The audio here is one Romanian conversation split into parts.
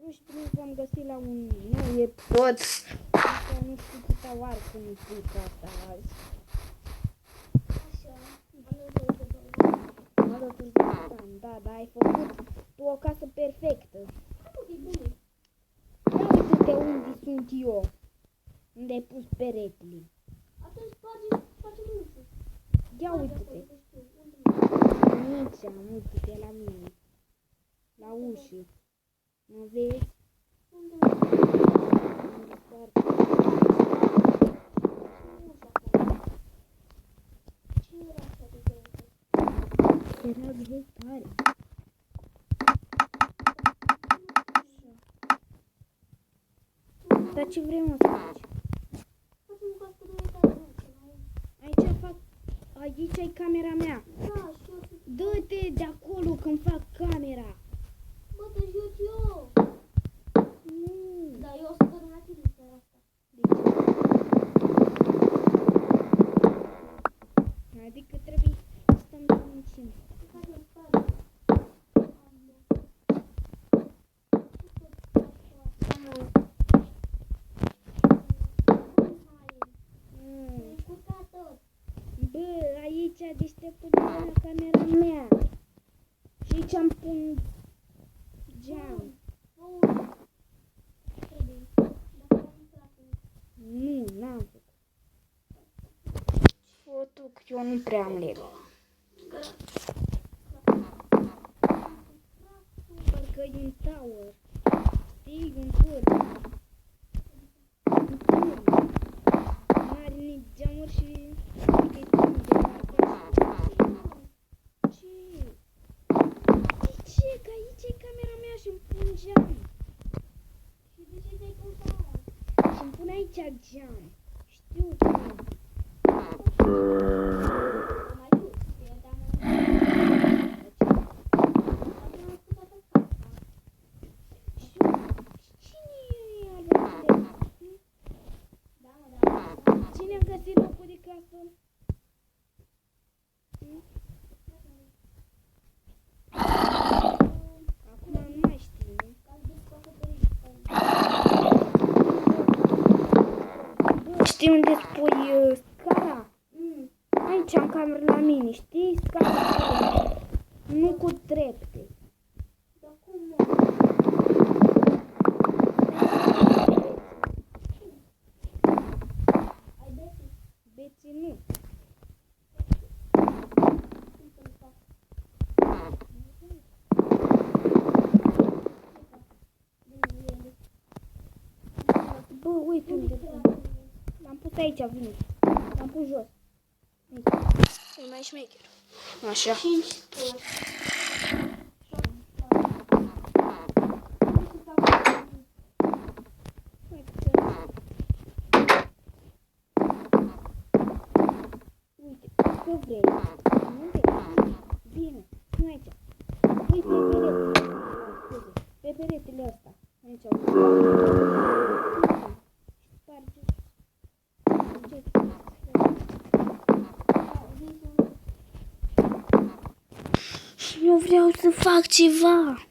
Nu știu, nu vom găsi la un nou episod. Încă nu știu câta oară când îi pui ca asta azi. Așa, alături de bani. Da, dar ai făcut tu o casă perfectă. E bine. Ia uite-te unde sunt eu. Unde ai pus peretele. Atunci facem ușă. Ia uite-te. Nici am, uite-te la mine. La ușă. Mă vezi? Unde? Unde foarte. Ce era așa de greu? Era greu tare. Dar ce vrem să faci? Facem cască de etajul. Aici fac... Aici ai camera mea. Da, și eu să... Dă-te de acolo când fac camera. Bă, te jut eu. Nu. Da, eu o să dorm la tine seara asta. De ce? Adică trebuie să stăm la muncime. Facem stare. Bă, aici deșteptul de la camera mea. Și aici îmi pun geam. Nu, n-am făcut. Fotul că eu nu prea am Lego. Parcă e un tower. Știi, un turn. Un turn. N-are nici geamuri și... e turn de parcă. Ce? De ce? Că aici e camera mea și îmi pun geam. Și de ce te-ai pus aia? Și îmi pun aici geam. Știu că... Mai dus, că e de-a Cine a găsit locul de casă? Acum nu mai știu. Bă, știi unde spui scara? Aici am cameră la mine, știi? Scara. Nu cu trepte. Dar cum, mă? Ai beții? Beții nu. Cum să-l fac? Bă, uite unde l-am pus aici, vine. L-am pus jos. E mai șmecher. Așa. 5 Uite, că vrei. Unde? Bine, nu aici. Uite, pe peretele ăsta. Aici, uite. Sparge. Eu vreau să fac ceva.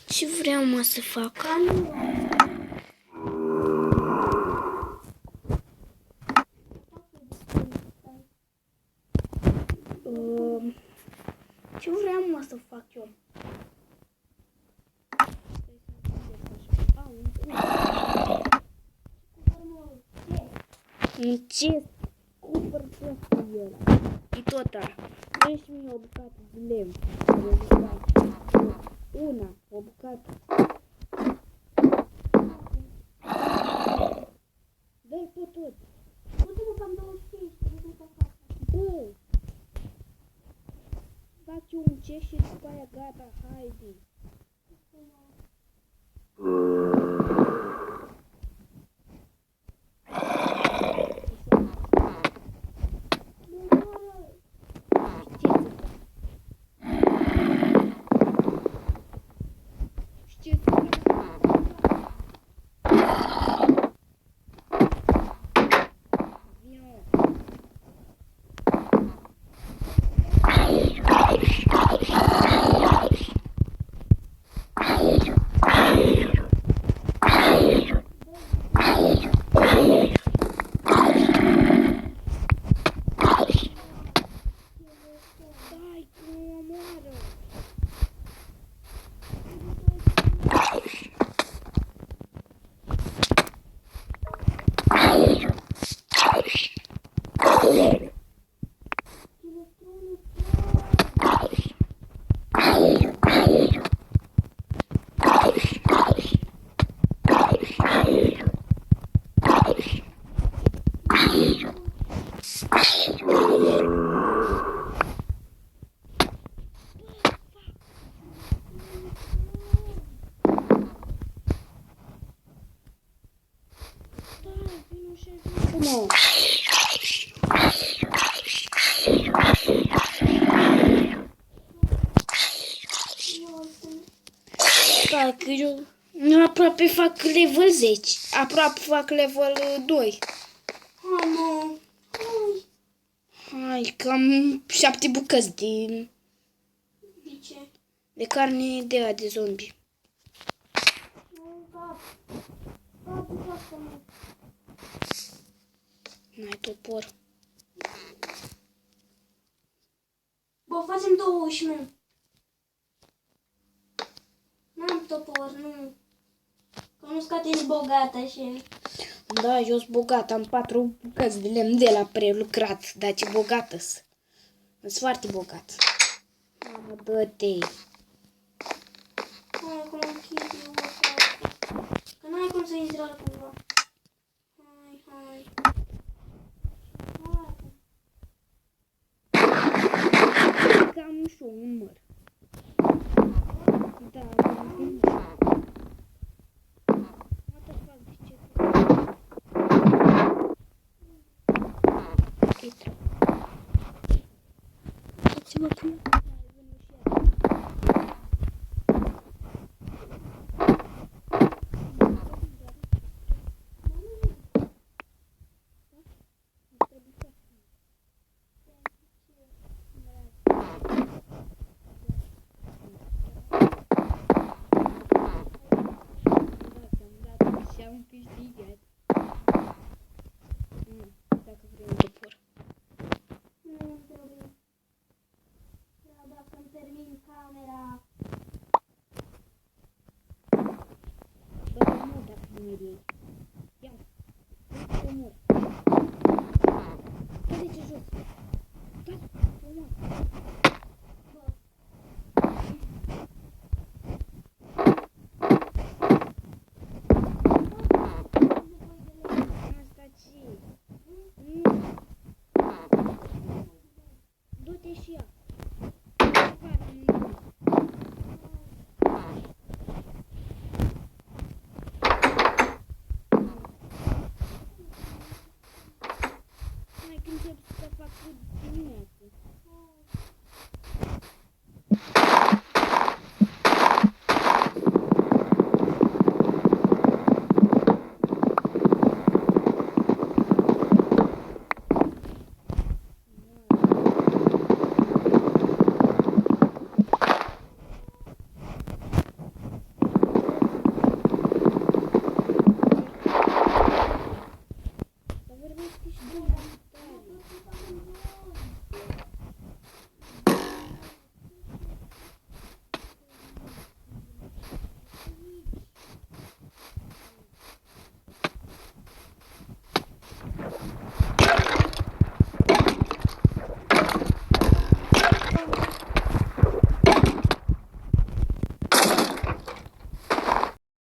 Ce vreau, mă, să fac? Ce vreau, mă, să fac eu? Ce cumpăr tot el? E tot ăla. Deci mi o bucată de lemn. Una, o bucată. Dă-l pe tot. Du-te-mă cam 25, du-te acasă. Bă! Faci un ce și după aia gata, haide. Vino. Nu. Parcă eu aproape fac level 10. Aproape fac level 2. Hai, mă. Hai. Hai, cam 7 bucăți De ce? de carne de zombie. Nu, cap. Cap, mă. N-ai topor. Bă, facem 2 uși, nu. N-am topor, nu. Că nu scate ești bogat așa. Da, eu sunt bogat, am 4 bucăți de lemn de la prelucrat, dar ce bogată-s. Sunt foarte bogat. Mamă, dă-te. Hai, acum închid eu ăsta. Că n-ai cum să intre altcumva. Hai, hai. Hai. Cam și un măr. Da, am un măr. What the fuck, de ce? Intră. Uitați-mă cum... Am câștigat. Dacă vrei un topor. Nu trebuie. Dar dacă îmi termin camera